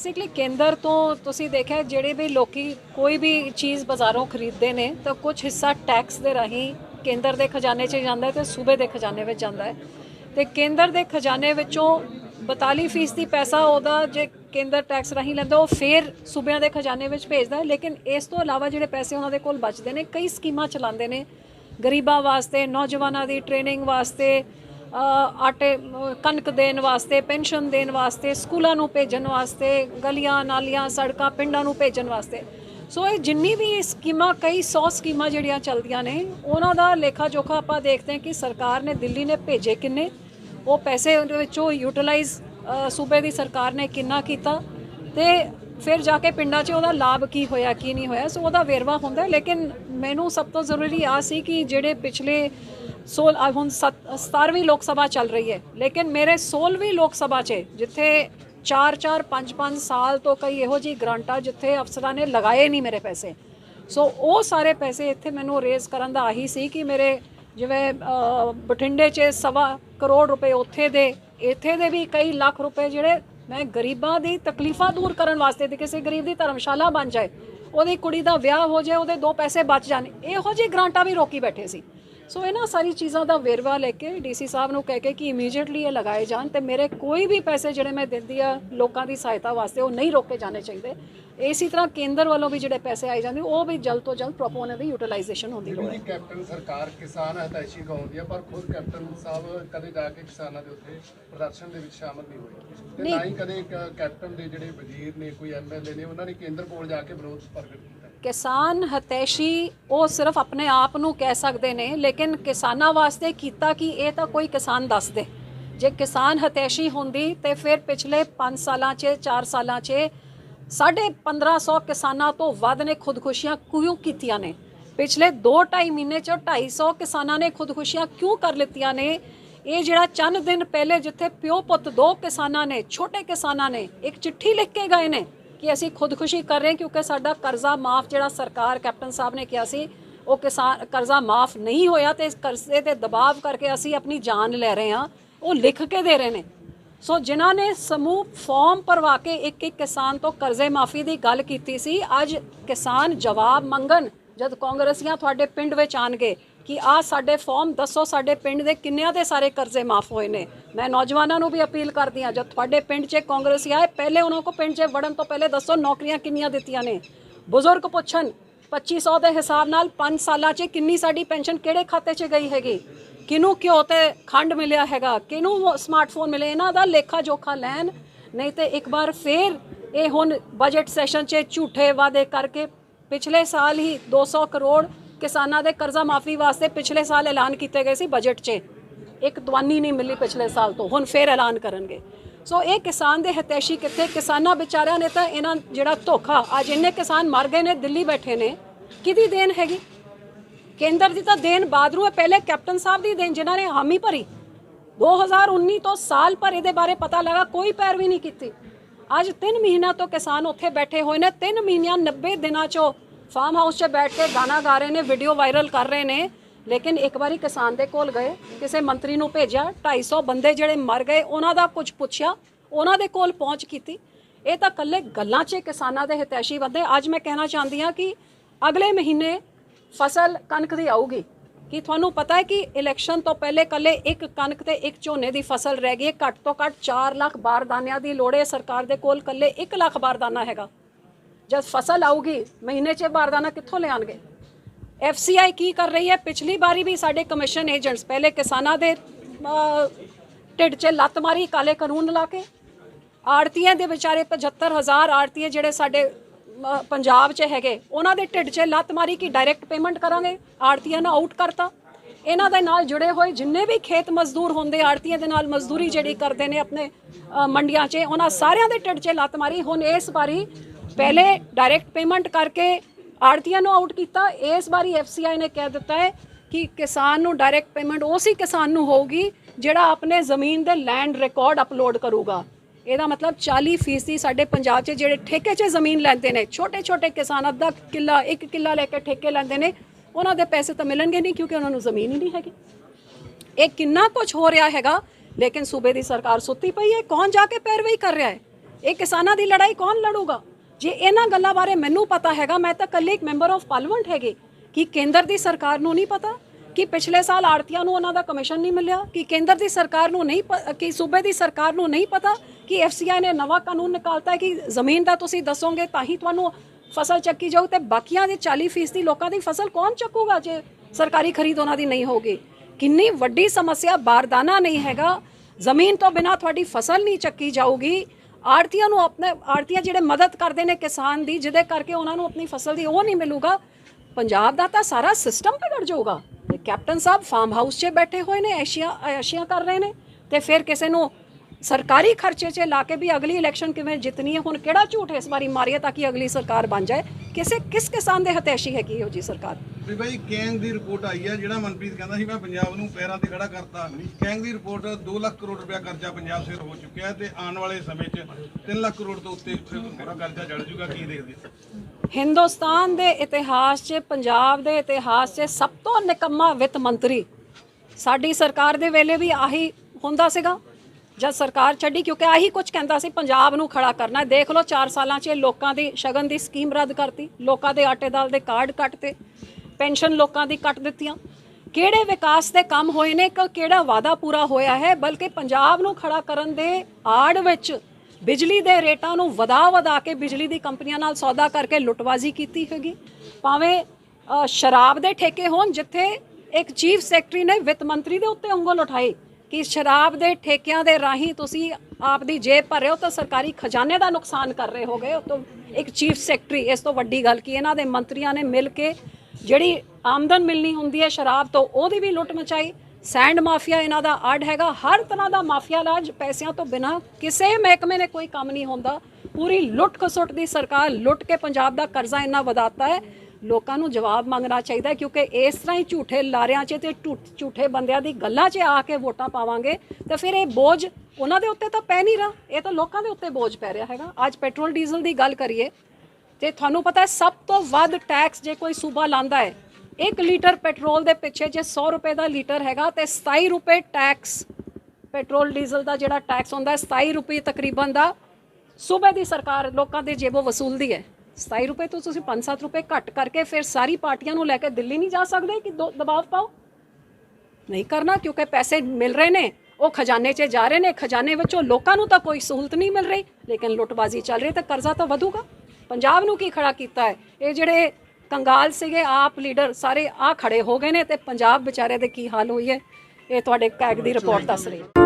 Basically केंद्र तो तुसी देखा ਜਿਹੜੇ भी लोग कोई भी चीज़ बाज़ारों खरीदते हैं तो कुछ हिस्सा टैक्स के राही केंद्र के खजाने 'ਚ ਜਾਂਦਾ है तो सूबे के खजाने में ਜਾਂਦਾ है तो केंद्र के खजाने ਵਿੱਚੋਂ 42% पैसा ਉਹਦਾ ਜੇ केंद्र टैक्स राही ਲੈਂਦਾ ਉਹ ਫਿਰ सूबਿਆਂ ਦੇ खजाने ਵਿੱਚ ਭੇਜਦਾ है। लेकिन इस तो इलावा ਜਿਹੜੇ पैसे ਉਹਨਾਂ ਦੇ ਕੋਲ ਬਚਦੇ ਨੇ ਕਈ ਸਕੀਮਾਂ ਚਲਾਉਂਦੇ ਨੇ गरीबों वास्ते, नौजवानों की ट्रेनिंग वास्ते, आटे कणक देने वास्ते, पेंशन देने वास्ते, स्कूलों भेजन वास्ते, गलियां नालियां सड़कों पिंडों भेजन वास्ते। सो ये जिन्नी भी स्कीमां कई 100 स्कीमां जिहड़ियां चलदियां ने उन्हां दा लेखा जोखा आपां देखते हैं कि सरकार ने दिल्ली ने भेजे किन्ने, वो पैसे उहदे विचों यूटिलाइज सूबे की सरकार ने किन्ना कीता ते फिर जाके पिंडा 'ਚ ਉਹਦਾ ਲਾਭ ਕੀ ਹੋਇਆ ਕੀ ਨਹੀਂ ਹੋਇਆ। ਸੋ ਉਹਦਾ ਵੇਰਵਾ ਹੁੰਦਾ। ਲੇਕਿਨ ਮੈਨੂੰ ਸਭ ਤੋਂ ਜ਼ਰੂਰੀ ਆ ਸੀ ਕਿ ਜਿਹੜੇ ਪਿਛਲੇ 17ਵੀਂ ਲੋਕ ਸਭਾ ਚੱਲ ਰਹੀ ਹੈ ਲੇਕਿਨ ਮੇਰੇ 16ਵੀਂ ਲੋਕ ਸਭਾ 'ਚ ਜਿੱਥੇ 4-4 5-5 ਸਾਲ ਤੋਂ ਕਈ ਇਹੋ ਜਿਹੀ ਗ੍ਰਾਂਟਾਂ ਜਿੱਥੇ ਅਫਸਰਾਂ ਨੇ ਲਗਾਏ ਨਹੀਂ ਮੇਰੇ ਪੈਸੇ। ਸੋ ਉਹ ਸਾਰੇ ਪੈਸੇ ਇੱਥੇ ਮੈਨੂੰ ਰੇਜ਼ ਕਰਨ ਦਾ ਆਹੀ ਸੀ ਕਿ ਮੇਰੇ ਜਿਵੇਂ ਬਠਿੰਡੇ 'ਚ 1.25 ਕਰੋੜ ਰੁਪਏ ਉੱਥੇ ਦੇ ਇੱਥੇ ਦੇ ਵੀ ਕਈ ਲੱਖ ਰੁਪਏ ਜਿਹੜੇ मैं गरीबों की तकलीफा दूर करने वास्ते किसी गरीब की धर्मशाला बन जाए, वो कुड़ी का विआह हो जाए, वो 2 पैसे बच जाने, इहो जी ग्रांटा भी रोकी बैठे सी। सो इन्होंने सारी चीज़ों का वेरवा लेके DC साहब को कह के कि इमीजिएटली ये लगाए जान तो मेरे कोई भी पैसे जोड़े मैं दिंदी आ लोगों की सहायता वास्ते वो नहीं रोके जाने चाहिए। इसी तरह केंद्र वालों भी जोड़े पैसे आई जाते वो भी जल्द तो जल्द प्रॉपर उन्होंने यूटिलाइजेशन होती है। कैप्टन सरकार किसान हितैषी कहती है पर खुद कैप्टन साहब कदे जाके किसानों के उत्थे प्रदर्शन के शामिल नहीं हुए, ना ही कदे कैप्टन के जोड़े वजीर ने कोई MLA ने उन्होंने केंद्र कोल जाके विरोध प्रगट किया। किसान हितैषी वो सिर्फ अपने आप नूं कह सकते हैं लेकिन किसानों वास्ते कीता कि ये तो कोई किसान दस दे। जे किसान हितैषी होंदी तो फिर पिछले 5 सालों 4 सालों 1550 किसानों तो वध ने खुदकुशियां क्यों कीतियां ने, पिछले 2-2.5 महीने 250 किसानों ने खुदकुशियां क्यों कर लितियां ने। ये जिहड़ा चंद दिन पहले जिथे प्यो पुत 2 किसानों ने छोटे किसानों ने एक चिट्ठी लिख के गए ने कि असी खुदकुशी कर रहे हैं क्योंकि साडा कर्जा माफ़ जिहड़ा सरकार कैप्टन साहब ने कहा सी वो किसान कर्जा माफ़ नहीं होया तो इस कर्जे के दबाव करके असी अपनी जान ले रहे हैं, वो लिख के दे रहे हैं। सो जिन्हों ने समूह फॉर्म भरवा के एक किसान तो कर्जे माफ़ी की गल की सी, अज किसान जवाब मंगन जब कांग्रेसियां तुहाडे पिंड विच आणगे कि आ साडे फॉर्म दसो साडे पिंड दे किन्नियां दे सारे कर्जे माफ़ होए ने। मैं नौजवानों को भी अपील करती हाँ जब तुहाडे पिंड 'च कांग्रेसी आए पहले उन्होंने को पिंड 'च वड़न तो पहले दसो नौकरियां किन्नियां दित्तियां ने। बुजुर्ग पुछन 2500 के हिसाब नाल 5 सालों 'च किन्नी साडी पेंशन किहड़े खाते 'च गई हैगी, किनू घ्यो ते खंड मिलिया हैगा, किनू स्मार्टफोन मिले, इन्हां दा लेखा जोखा लैन। नहीं तो एक बार फिर ये हुण बजट सैशन 'च झूठे वादे करके पिछले साल ही 200 करोड़ किसानों के कर्जा माफ़ी वास्ते पिछले साल ऐलान किए गए सी बजट 'च, एक दवानी नहीं मिली पिछले साल तो हुण फिर ऐलान करनगे। सो ये किसान के हितैषी कितने किसानों बेचारिਆਂ ने तो इन्हां जिहड़ा धोखा अज इन्ने किसान मर गए ने दिल्ली बैठे ने किहदी देन हैगी, केंद्र की तो देन बादरू है, पहले कैप्टन साहब की देन जिन्होंने हामी भरी 2019 तो साल भर ये बारे पता लगा कोई पैरवी नहीं की। अज 3 महीनों तो किसान उत्थे बैठे हुए हैं, 3 महीनों 90 दिनों चो फार्म हाउस 'च बैठ के गाना गा रहे हैं, वीडियो वायरल कर रहे हैं। लेकिन एक बारी किसान दे कोल गए, किसी मंत्री नूं भेजा, 250 बंदे जिहड़े मर गए उन्हां दा कुछ पुछया, उन्हां दे कोल पहुँच की। ये तो कल्ले गल्लां 'च किसानां दे हितैषी बंदे। अज मैं कहना चाहती हाँ कि अगले महीने फसल कणक दी आऊगी कि तुहानूं पता है कि इलैक्शन तो पहले कल्ले एक कणक ते एक झोने की फसल रह गई है, घट तो घट 4 लाख बारदानियां की लोड़ है, सरकार दे कोल कल्ले 1 लाख बारदाना हैगा। जब फसल आऊगी महीने 'च बारदाना कित्थों ले आएंगे। FCI की कर रही है, पिछली बारी भी साडे कमीशन एजेंट्स पहले किसानों के ढिड 'च लत्त मारी काले कानून ला के, आड़तीआं दे बेचारे 75,000 आड़तीए जिहड़े साडे पंजाब 'च हैगे उन्हां दे ढिड 'च लत्त मारी कि डायरैक्ट पेमेंट करांगे, आड़तीआं ने आउट करता। इन्हां दे नाल जुड़े हुए जिन्ने भी खेत मजदूर होंदे आड़तीआं दे नाल मजदूरी जिहड़ी करदे ने अपने मंडियां 'च उन्हां सारियां दे ढिड 'च लत्त मारी। हुण इस बारी पहले डायरैक्ट पेमेंट करके आड़तीआं नूं आउट किया, इस बारी FCI ने कह दिता है कि किसान नूं डायरैक्ट पेमेंट उसी किसान नूं होगी जिहड़ा अपने ज़मीन दे लैंड रिकॉर्ड अपलोड करूगा। ਇਹਦਾ मतलब 40% ਸਾਡੇ पंजाब 'ਚ ਜਿਹੜੇ ठेके 'ਚ ज़मीन ਲੈਂਦੇ ਨੇ छोटे छोटे किसान ਅੱਧਾ किला 1 किला लेके ठेके ਲੈਂਦੇ ਨੇ ਉਹਨਾਂ ਦੇ पैसे तो मिलणगे नहीं क्योंकि ਉਹਨਾਂ ਨੂੰ ज़मीन ही नहीं हैगी। ਇਹ किन्ना कुछ हो रहा हैगा लेकिन सूबे की सरकार सुत्ती पई है, कौन जाके पैरवी कर रहा है। ਇਹ ਕਿਸਾਨਾਂ ਦੀ ਲੜਾਈ ਕੌਣ ਲੜੂਗਾ? ਜੇ ਇਹਨਾਂ ਗੱਲਾਂ ਬਾਰੇ ਮੈਨੂੰ ਪਤਾ ਹੈਗਾ, ਮੈਂ ਤਾਂ ਇਕੱਲੇ ਇੱਕ ਮੈਂਬਰ ਆਫ ਪਾਰਲੀਮੈਂਟ ਹੈਗੇ, ਕਿ ਕੇਂਦਰ ਦੀ ਸਰਕਾਰ ਨੂੰ ਨਹੀਂ ਪਤਾ ਕਿ ਪਿਛਲੇ ਸਾਲ ਆੜਤੀਆਂ ਨੂੰ ਉਹਨਾਂ ਦਾ ਕਮਿਸ਼ਨ ਨਹੀਂ ਮਿਲਿਆ, ਕਿ ਕੇਂਦਰ ਦੀ ਸਰਕਾਰ ਨੂੰ ਨਹੀਂ ਕਿ ਸੂਬੇ ਦੀ ਸਰਕਾਰ ਨੂੰ ਨਹੀਂ ਪਤਾ ਕਿ FCI ਨੇ ਨਵਾਂ ਕਾਨੂੰਨ ਨਿਕਾਲਤਾ ਹੈ ਕਿ ਜ਼ਮੀਨ ਦਾ ਤੁਸੀਂ ਦੱਸੋਗੇ ਤਾਂ ਹੀ ਤੁਹਾਨੂੰ ਫਸਲ ਚੱਕੀ ਜਾਊ, ਤੇ ਬਾਕੀਆਂ ਦੇ 40% ਦੀ ਲੋਕਾਂ ਦੀ ਫਸਲ ਕੌਣ ਚੱਕੂਗਾ ਜੇ ਸਰਕਾਰੀ ਖਰੀਦ ਉਹਨਾਂ ਦੀ ਨਹੀਂ ਹੋਗੀ? ਕਿੰਨੀ ਵੱਡੀ ਸਮੱਸਿਆ, ਬਾਰਦਾਨਾ ਨਹੀਂ ਹੈਗਾ, ਜ਼ਮੀਨ ਤੋਂ ਬਿਨਾਂ ਤੁਹਾਡੀ ਫਸਲ ਨਹੀਂ ਚੱਕੀ ਜਾਊਗੀ। ਆੜਤੀਆਂ ਨੂੰ ਆਪਣੇ ਆੜਤੀਆਂ ਜਿਹੜੇ ਮਦਦ ਕਰਦੇ ਨੇ ਕਿਸਾਨ ਦੀ, ਜਿਹਦੇ ਕਰਕੇ ਉਹਨਾਂ ਨੂੰ ਆਪਣੀ ਫਸਲ ਦੀ ਉਹ ਨਹੀਂ ਮਿਲੂਗਾ, ਪੰਜਾਬ ਦਾ ਤਾਂ ਸਾਰਾ ਸਿਸਟਮ ਵਿਗੜ ਜਾਊਗਾ। ਤੇ ਕੈਪਟਨ ਸਾਹਿਬ ਫਾਰਮ ਹਾਊਸ 'ਚ ਬੈਠੇ ਹੋਏ ਨੇ, ਐਸ਼ੀਆਂ ਕਰ ਰਹੇ ਨੇ, ਤੇ ਫਿਰ ਕਿਸੇ ਨੂੰ ਸਰਕਾਰੀ ਖਰਚੇ 'ਚ ਲਾ ਕੇ ਵੀ ਅਗਲੀ ਇਲੈਕਸ਼ਨ ਕਿਵੇਂ ਜਿੱਤਣੀ ਹੈ। ਹੁਣ ਕਿਹੜਾ ਝੂਠ ਇਸ ਵਾਰੀ ਮਾਰੀਏ ਤਾਂ ਕਿ ਅਗਲੀ ਸਰਕਾਰ ਬਣ ਜਾਏ? ਕਿਸ ਕਿਸਾਨ ਦੇ ਹਤੈਸ਼ੀ ਹੈਗੀ ਇਹੋ ਜੀ ਸਰਕਾਰ? ਵੀ ਭਾਈ ਕੈਂਗ ਦੀ ਰਿਪੋਰਟ ਆਈ ਹੈ, ਜਿਹੜਾ ਮਨਪ੍ਰੀਤ ਕਹਿੰਦਾ ਸੀ ਮੈਂ ਪੰਜਾਬ ਨੂੰ ਪੈਰਾਂ ਤੇ ਖੜਾ ਕਰਤਾ। ਕੈਂਗ ਦੀ ਰਿਪੋਰਟ 2 ਲੱਖ ਕਰੋੜ ਰੁਪਇਆ ਕਰਜ਼ਾ ਪੰਜਾਬ ਸਿਰ ਹੋ ਚੁੱਕਿਆ ਤੇ ਆਉਣ ਵਾਲੇ ਸਮੇਂ 'ਚ 3 ਲੱਖ ਕਰੋੜ ਤੋਂ ਉੱਤੇ ਪੂਰਾ ਕਰਜ਼ਾ ਜੜ ਜੂਗਾ। ਕੀ ਦੇਖਦੇ ਹੋ? ਹਿੰਦੁਸਤਾਨ ਦੇ ਇਤਿਹਾਸ 'ਚ, ਪੰਜਾਬ ਦੇ ਇਤਿਹਾਸ 'ਚ ਸਭ ਤੋਂ ਨਿਕੰਮਾ ਵਿੱਤ ਮੰਤਰੀ ਸਾਡੀ ਸਰਕਾਰ ਦੇ ਵੇਲੇ ਵੀ ਆਹੀ ਹੁੰਦਾ ਸੀਗਾ ਜਦ ਸਰਕਾਰ ਛੱਡੀ, ਕਿਉਂਕਿ ਆਹੀ ਕੁਝ ਕਹਿੰਦਾ ਸੀ ਪੰਜਾਬ ਨੂੰ ਖੜਾ ਕਰਨਾ। ਦੇਖ ਲਓ 4 ਸਾਲਾਂ 'ਚ ਲੋਕਾਂ ਦੀ ਸ਼ਗਨ ਦੀ ਸਕੀਮ ਰੱਦ ਕਰਤੀ, ਲੋਕਾਂ ਦੇ ਆਟੇ ਦਾਲ ਦੇ ਕਾਰਡ ਕੱਟਤੇ, ਪੈਨਸ਼ਨ ਲੋਕਾਂ ਦੀ ਕੱਟ ਦਿੱਤੀਆਂ। ਕਿਹੜੇ ਵਿਕਾਸ ਦੇ ਕੰਮ ਹੋਏ ਨੇ, ਕਿਹੜਾ ਵਾਅਦਾ ਪੂਰਾ ਹੋਇਆ ਹੈ? ਬਲਕਿ ਪੰਜਾਬ ਨੂੰ ਖੜਾ ਕਰਨ ਦੇ ਆੜ ਵਿੱਚ ਬਿਜਲੀ ਦੇ ਰੇਟਾਂ ਨੂੰ ਵਧਾ ਕੇ ਬਿਜਲੀ ਦੀ ਕੰਪਨੀਆਂ ਨਾਲ ਸੌਦਾ ਕਰਕੇ ਲੁੱਟਬਾਜ਼ੀ ਕੀਤੀ ਹੈਗੀ। ਭਾਵੇਂ ਸ਼ਰਾਬ ਦੇ ਠੇਕੇ ਹੋਣ, ਜਿੱਥੇ ਇੱਕ ਚੀਫ ਸੈਕਟਰੀ ਨੇ ਵਿੱਤ ਮੰਤਰੀ ਦੇ ਉੱਤੇ ਉਂਗਲ ਉਠਾਈ ਕਿ ਸ਼ਰਾਬ ਦੇ ਠੇਕਿਆਂ ਦੇ ਰਾਹੀਂ ਤੁਸੀਂ ਆਪ ਦੀ ਜੇਬ ਭਰ ਰਹੇ ਹੋ ਤਾਂ ਸਰਕਾਰੀ ਖਜ਼ਾਨੇ ਦਾ ਨੁਕਸਾਨ ਕਰ ਰਹੇ ਹੋਗੇ। ਤਾਂ ਇੱਕ ਚੀਫ ਸੈਕਟਰੀ, ਇਸ ਤੋਂ ਵੱਡੀ ਗੱਲ ਕਿ ਇਹਨਾਂ ਦੇ ਮੰਤਰੀਆਂ ਨੇ ਮਿਲ ਕੇ ਜਿਹੜੀ ਆਮਦਨ ਮਿਲਣੀ ਹੁੰਦੀ ਹੈ ਸ਼ਰਾਬ ਤੋਂ, ਉਹਦੀ ਵੀ ਲੁੱਟ ਮਚਾਈ। ਸੈਂਡ ਮਾਫੀਆ ਇਹਨਾਂ ਦਾ ਅੱਡ ਹੈਗਾ, ਹਰ ਤਰ੍ਹਾਂ ਦਾ ਮਾਫੀਆ ਰਾਜ। ਪੈਸਿਆਂ ਤੋਂ ਬਿਨਾਂ ਕਿਸੇ ਮਹਿਕਮੇ ਨੇ ਕੋਈ ਕੰਮ ਨਹੀਂ ਹੁੰਦਾ। ਪੂਰੀ ਲੁੱਟ ਖਸੁੱਟ ਦੀ ਸਰਕਾਰ, ਲੁੱਟ ਕੇ ਪੰਜਾਬ ਦਾ ਕਰਜ਼ਾ ਇੰਨਾ ਵਧਾਤਾ ਹੈ। ਲੋਕਾਂ ਨੂੰ ਜਵਾਬ ਮੰਗਣਾ ਚਾਹੀਦਾ, ਕਿਉਂਕਿ ਇਸ ਤਰ੍ਹਾਂ ਹੀ ਝੂਠੇ ਲਾਰਿਆਂ 'ਚ ਤੇ ਝੂਠੇ ਬੰਦਿਆਂ ਦੀ ਗੱਲਾਂ 'ਚ ਆ ਕੇ ਵੋਟਾਂ ਪਾਵਾਂਗੇ ਤੇ ਫਿਰ ਇਹ ਬੋਝ ਉਹਨਾਂ ਦੇ ਉੱਤੇ ਤਾਂ ਪੈ ਨਹੀਂ ਰਿਹਾ, ਇਹ ਤਾਂ ਲੋਕਾਂ ਦੇ ਉੱਤੇ ਬੋਝ ਪੈ ਰਿਹਾ ਹੈਗਾ। ਅੱਜ ਪੈਟਰੋਲ ਡੀਜ਼ਲ ਦੀ ਗੱਲ ਕਰੀਏ ਤੇ ਤੁਹਾਨੂੰ ਪਤਾ ਹੈ ਸਭ ਤੋਂ ਵੱਧ ਟੈਕਸ ਜੇ ਕੋਈ ਸੂਬਾ ਲਾਂਦਾ ਹੈ 1 ਲੀਟਰ ਪੈਟਰੋਲ ਦੇ ਪਿੱਛੇ, ਜੇ 100 ਰੁਪਏ ਦਾ ਲੀਟਰ ਹੈਗਾ ਤੇ 27 ਰੁਪਏ ਟੈਕਸ, ਪੈਟਰੋਲ ਡੀਜ਼ਲ ਦਾ ਜਿਹੜਾ ਟੈਕਸ ਹੁੰਦਾ 27 ਰੁਪਏ ਤਕਰੀਬਨ ਦਾ ਸੂਬੇ ਦੀ ਸਰਕਾਰ ਲੋਕਾਂ ਦੇ ਜੇਬੋਂ ਵਸੂਲਦੀ ਹੈ। 27 ਰੁਪਏ ਤੋਂ ਤੁਸੀਂ 5-7 ਰੁਪਏ ਘੱਟ ਕਰਕੇ ਫਿਰ ਸਾਰੀ ਪਾਰਟੀਆਂ ਨੂੰ ਲੈ ਕੇ ਦਿੱਲੀ ਨਹੀਂ ਜਾ ਸਕਦੇ ਕਿ ਦਬਾਅ ਪਾਓ? ਨਹੀਂ ਕਰਨਾ, ਕਿਉਂਕਿ ਪੈਸੇ ਮਿਲ ਰਹੇ ਨੇ, ਉਹ ਖਜ਼ਾਨੇ 'ਚ ਜਾ ਰਹੇ ਨੇ, ਖਜ਼ਾਨੇ ਵਿੱਚੋਂ ਲੋਕਾਂ ਨੂੰ ਤਾਂ ਕੋਈ ਸਹੂਲਤ ਨਹੀਂ ਮਿਲ ਰਹੀ, ਲੇਕਿਨ ਲੁੱਟਬਾਜ਼ੀ ਚੱਲ ਰਹੀ, ਤਾਂ ਕਰਜ਼ਾ ਤਾਂ ਵਧੂਗਾ। ਪੰਜਾਬ ਨੂੰ ਕੀ ਖੜਾ ਕੀਤਾ ਹੈ? ਇਹ ਜਿਹੜੇ ਕੰਗਾਲ ਸੀਗੇ ਆਪ ਲੀਡਰ ਸਾਰੇ ਆ ਖੜੇ ਹੋ ਗਏ ਨੇ, ਤੇ ਪੰਜਾਬ ਵਿਚਾਰੇ ਦੇ ਕੀ ਹਾਲ ਹੋਈ ਹੈ ਇਹ ਤੁਹਾਡੇ ਕੈਗ ਦੀ ਰਿਪੋਰਟ ਦੱਸ ਰਹੀ ਹੈ।